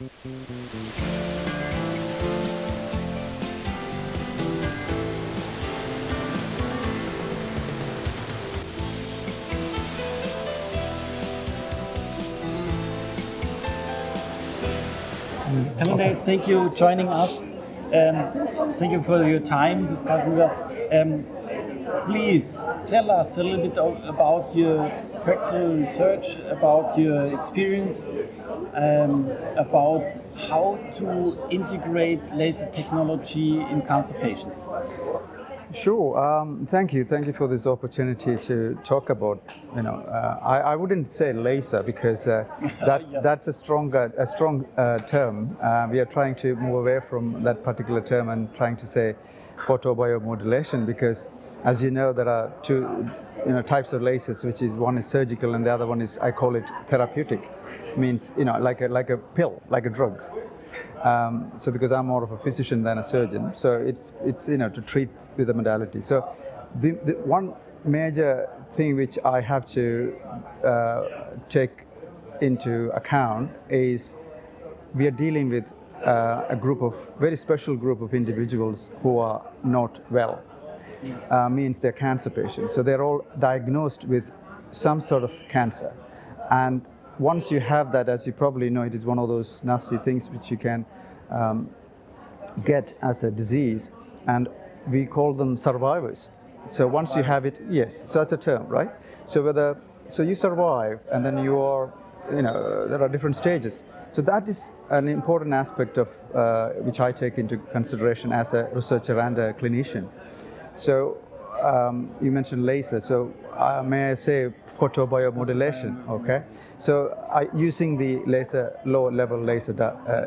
Hello guys, thank you for joining us. Thank you for your time discussing with us. Please tell us a little bit about your practical research, about your experience, about how to integrate laser technology in cancer patients. Sure. Thank you for this opportunity to talk about. I wouldn't say laser because that's a strong term. We are trying to move away from that particular term and trying to say photobiomodulation, because, as you know, there are two types of lasers, which is one is surgical and the other one is, I call it therapeutic. Means like a pill, like a drug. So because I'm more of a physician than a surgeon, so it's to treat with the modality. So the one major thing which I have to take into account is we are dealing with a very special group of individuals who are not well. Yes. Means they're cancer patients. So they're all diagnosed with some sort of cancer, and once you have that, as you probably know, it is one of those nasty things which you can get as a disease, and we call them survivors. So once you have it, yes, so that's a term, right? So you survive, and then you are, there are different stages. So that is an important aspect of which I take into consideration as a researcher and a clinician. So you mentioned laser, so may I say photobiomodulation, okay? So using the low-level laser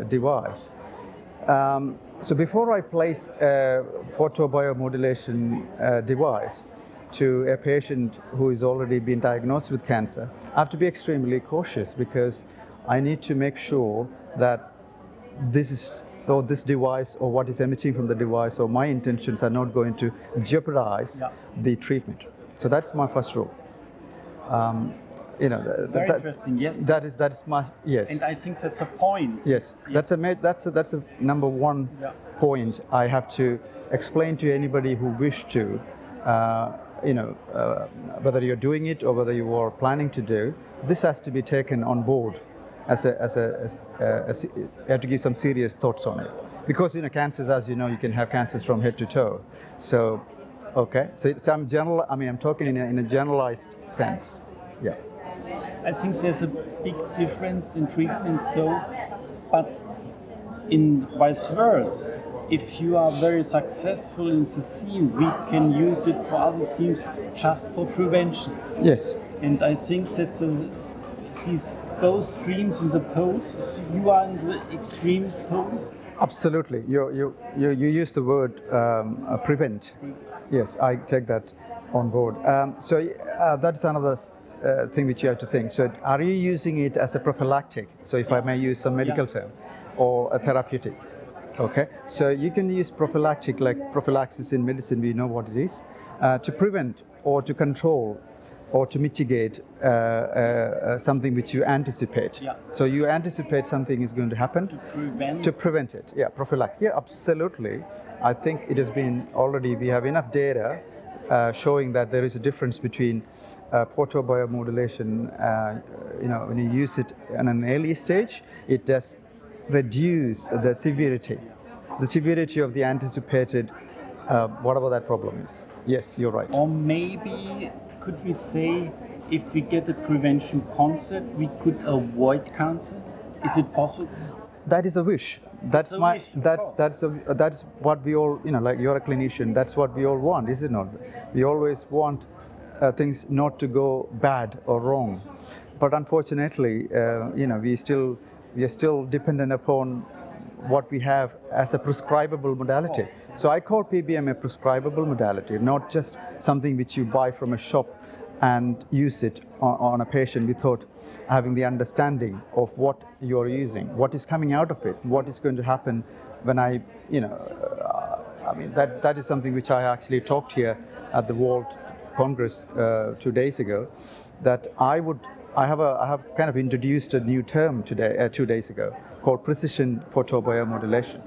device. So before I place a photobiomodulation device to a patient who is already been diagnosed with cancer, I have to be extremely cautious, because I need to make sure that this device or what is emitting from the device or my intentions are not going to jeopardize the treatment. So that's my first rule. Very interesting. Yes. That is my yes. And I think that's a point. Yes, that's a number one point I have to explain to anybody who wish to, whether you're doing it or whether you are planning to do. This has to be taken on board. You have to give some serious thoughts on it, because cancers, as you know, you can have cancers from head to toe. So, okay. So I'm talking in a generalized sense. Yeah. I think there's a big difference in treatment. But in vice versa, if you are very successful in the theme, we can use it for other themes, just for prevention. Yes. And I think that's these both streams in the pose. You are in the extreme pose. Absolutely. You use the word prevent. Yes, I take that on board. So that's another thing which you have to think. So are you using it as a prophylactic? So if I may use some medical term, or a therapeutic? Okay. So you can use prophylactic, like prophylaxis in medicine. We know what it is, to prevent or to control or to mitigate something which you anticipate. Yeah. So you anticipate something is going to happen. To prevent it. Yeah, prophylactic. Yeah, absolutely. I think it has been already, we have enough data showing that there is a difference between photobiomodulation. When you use it in an early stage, it does reduce the severity of the anticipated whatever that problem is. Yes, you're right. Or maybe, could we say, if we get a prevention concept, we could avoid cancer? Is it possible? That is a wish. That's what we all, like you're a clinician, that's what we all want, is it not? We always want things not to go bad or wrong. But unfortunately, we are still dependent upon what we have as a prescribable modality. So I call PBM a prescribable modality, not just something which you buy from a shop and use it on a patient without having the understanding of what you're using, what is coming out of it, what is going to happen when that is something which I actually talked here at the World Congress 2 days ago, that I have kind of introduced a new term today, 2 days ago, called precision photobiomodulation.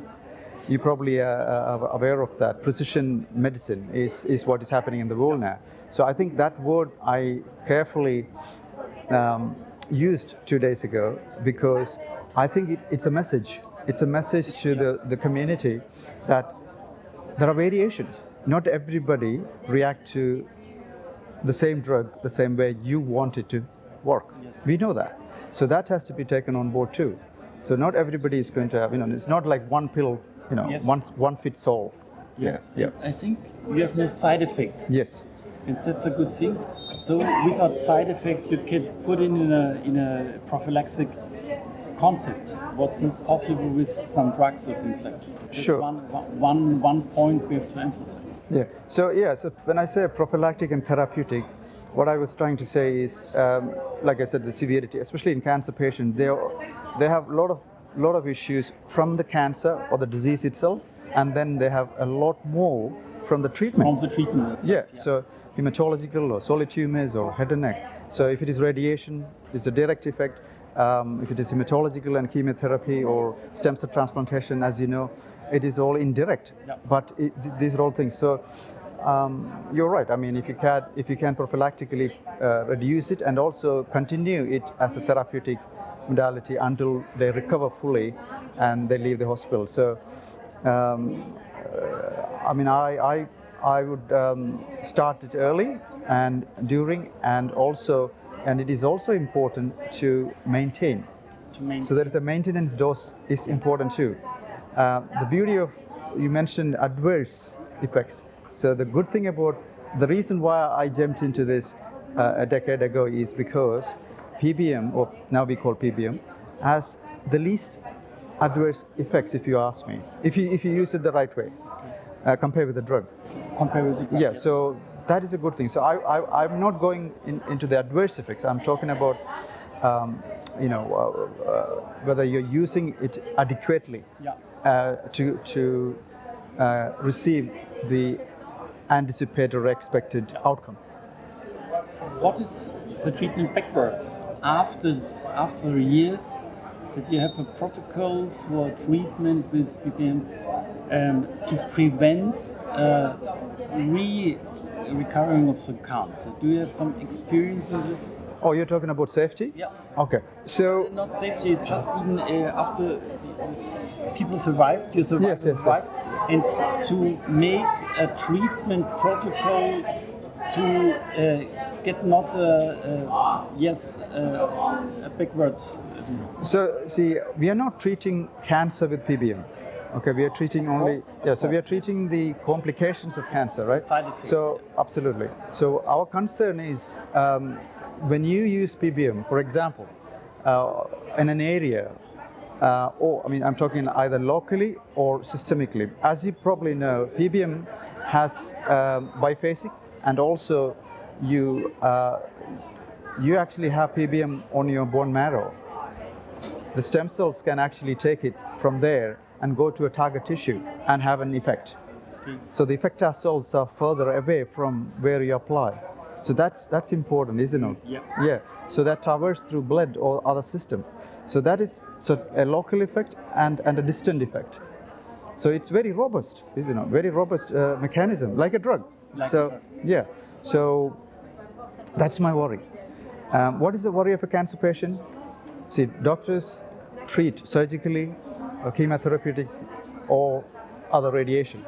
You probably are aware of that. Precision medicine is what is happening in the world now. So I think that word I carefully used 2 days ago because I think it's a message. It's a message to the community that there are variations. Not everybody react to the same drug the same way you want it to work. Yes. We know that. So that has to be taken on board too. So not everybody is going to have, it's not like one pill, Yes. one fits all. Yes. Yeah. I think you have no side effects. Yes. And that's a good thing. So without side effects, you can put in a prophylactic concept. What's not possible with some drugs or things like that. That's Sure. One point we have to emphasize. Yeah. So when I say prophylactic and therapeutic, what I was trying to say is, like I said, the severity, especially in cancer patients, they have a lot of issues from the cancer or the disease itself, and then they have a lot more from the treatment. From the treatment. Yeah. So hematological or solid tumors or head and neck. So if it is radiation, it's a direct effect. If it is hematological and chemotherapy or stem cell transplantation, as you know, it is all indirect. Yeah. But these are all things. So you're right. I mean, if you can prophylactically reduce it and also continue it as a therapeutic modality until they recover fully and they leave the hospital. So I mean, I would start it early and during, and it is also important to maintain. So there is a maintenance dose is important too. The beauty of, you mentioned adverse effects. So the good thing about, the reason why I jumped into this a decade ago is because PBM, or now we call PBM, has the least adverse effects, if you ask me, if you use it the right way, compared with the drug. Compared with the drug. Yeah, so that is a good thing. So I'm not going into the adverse effects. I'm talking about whether you're using it adequately to receive the anticipated or expected outcome. What is the treatment backwards? After years, that you have a protocol for treatment with PBM to prevent recurring of the cancer. Do you have some experience in this? Oh, you're talking about safety? Yeah. Okay. So not safety, just even after people survived, you survived, and to make a treatment protocol to get not backwards. So see, we are not treating cancer with PBM. Okay, we are treating only, so we are treating the complications of cancer, right? Side effects. So absolutely. So our concern is when you use PBM, for example, in an area, I'm talking either locally or systemically. As you probably know, PBM has biphasic, and also you actually have PBM on your bone marrow. The stem cells can actually take it from there and go to a target tissue and have an effect. Okay. So the effector cells are further away from where you apply. So that's important, isn't it? Yeah. Yeah. So that travels through blood or other system. So that is a local effect and a distant effect. So it's very robust, isn't it? Very robust mechanism, like a drug. Yeah. So that's my worry. What is the worry of a cancer patient? See, doctors treat surgically, or chemotherapeutic, or other radiation.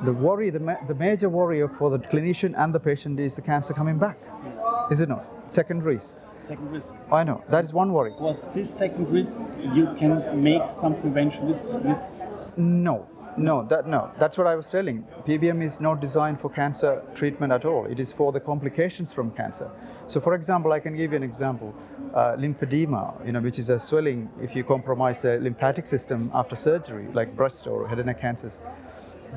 The worry, the major worry for the clinician and the patient is the cancer coming back. Yes. Is it not? Secondaries. Secondaries. I know, that is one worry. Was this secondaries you can make some prevention with? No. That's what I was telling. PBM is not designed for cancer treatment at all. It is for the complications from cancer. So, for example, I can give you an example. Lymphedema, which is a swelling if you compromise the lymphatic system after surgery, like breast or head and neck cancers.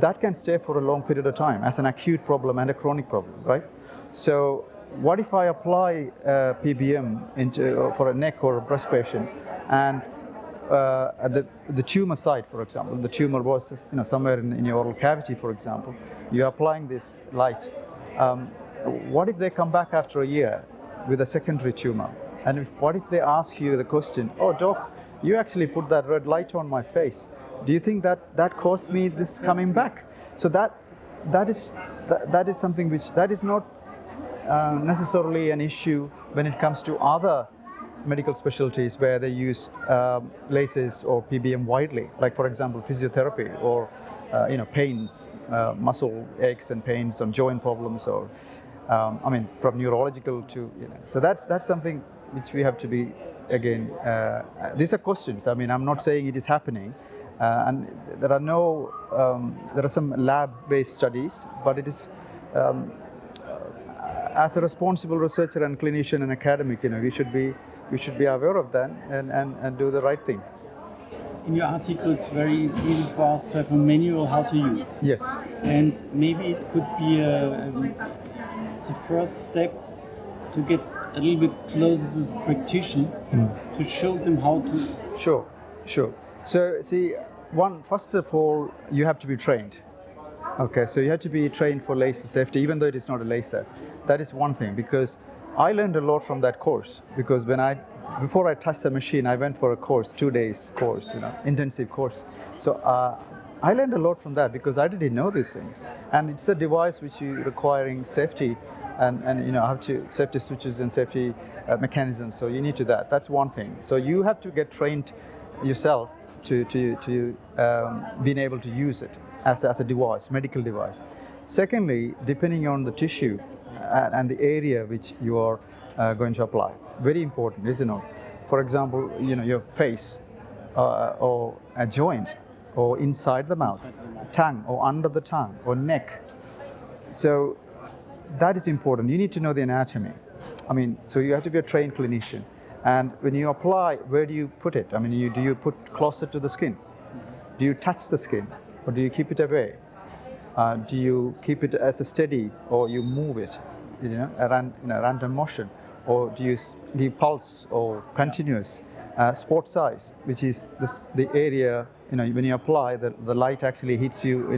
That can stay for a long period of time as an acute problem and a chronic problem, right? So, what if I apply PBM for a neck or a breast patient, and at the tumor site, for example, the tumor was somewhere in your oral cavity, for example, you're applying this light. What if they come back after a year with a secondary tumor? And what if they ask you the question, oh doc, you actually put that red light on my face. Do you think that caused me this coming back? So that is something which that is not necessarily an issue when it comes to other medical specialties where they use lasers or PBM widely, like for example physiotherapy or pains, muscle aches and pains on joint problems, or from neurological to So that's something which we have to be again. These are questions. I'm not saying it is happening, and there are some lab-based studies, but it is. As a responsible researcher and clinician and academic, we should be aware of that and do the right thing. In your article, it's very easy for us to have a manual how to use. Yes. And maybe it could be the first step to get a little bit closer to the practitioner to show them how to. Sure. So see, first of all, you have to be trained. Okay, so you have to be trained for laser safety, even though it is not a laser. That is one thing, because I learned a lot from that course. Because before I touched the machine, I went for a course, 2 days course, intensive course. So I learned a lot from that because I didn't know these things. And it's a device which you requiring safety and have to safety switches and safety mechanisms. So you need to that. That's one thing. So you have to get trained yourself to being able to use it as a device, medical device. Secondly, depending on the tissue and the area which you are going to apply, very important, isn't it? For example, your face or a joint or inside the mouth, tongue or under the tongue or neck. So that is important. You need to know the anatomy. So you have to be a trained clinician. And when you apply, where do you put it? Do you put closer to the skin? Do you touch the skin? Or do you keep it away? Do you keep it as a steady, or you move it, a random motion? Or do you give pulse or continuous? Spot size, which is the area, when you apply, the light actually hits you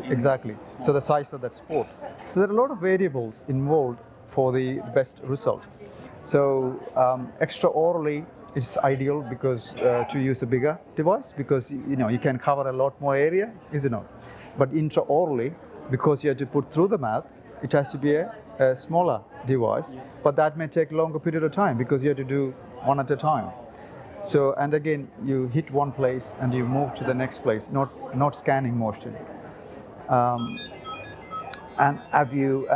exactly. So the size of that spot. So there are a lot of variables involved for the best result. So extraorally, it's ideal because to use a bigger device, because you can cover a lot more area, isn't it? But intraorally, because you have to put through the mouth, it has to be a smaller device. Yes. But that may take a longer period of time because you have to do one at a time. So, and again, you hit one place and you move to the next place, not scanning motion. And you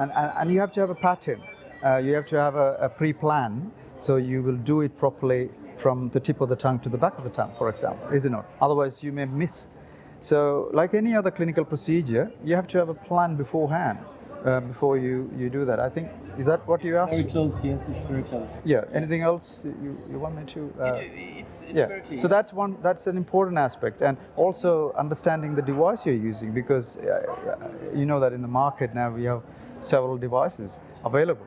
have to have a pattern. You have to have a pre-plan, so you will do it properly from the tip of the tongue to the back of the tongue, for example, isn't it? Otherwise, you may miss. So, like any other clinical procedure, you have to have a plan beforehand before you do that. I think, is that what you asked? Very close, yes, it's very close. Yeah. Anything else you want me to? It's yeah. very clear. So that's an important aspect, and also understanding the device you're using, because you know that in the market now we have several devices available.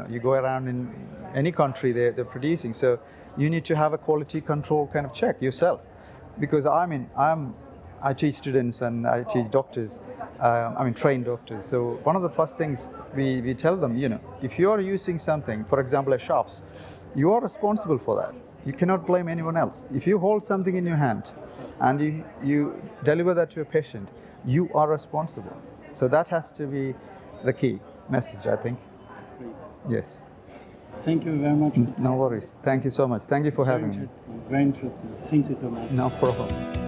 You go around in any country they're producing, so you need to have a quality control kind of check yourself, because I teach students and I teach doctors, trained doctors. So one of the first things we tell them, if you are using something, for example, a sharps, you are responsible for that. You cannot blame anyone else. If you hold something in your hand and you deliver that to a patient, you are responsible. So that has to be the key message, I think. Great. Yes. Thank you very much. No worries. Thank you so much. Thank you for having me. Very interesting. Thank you so much. No problem.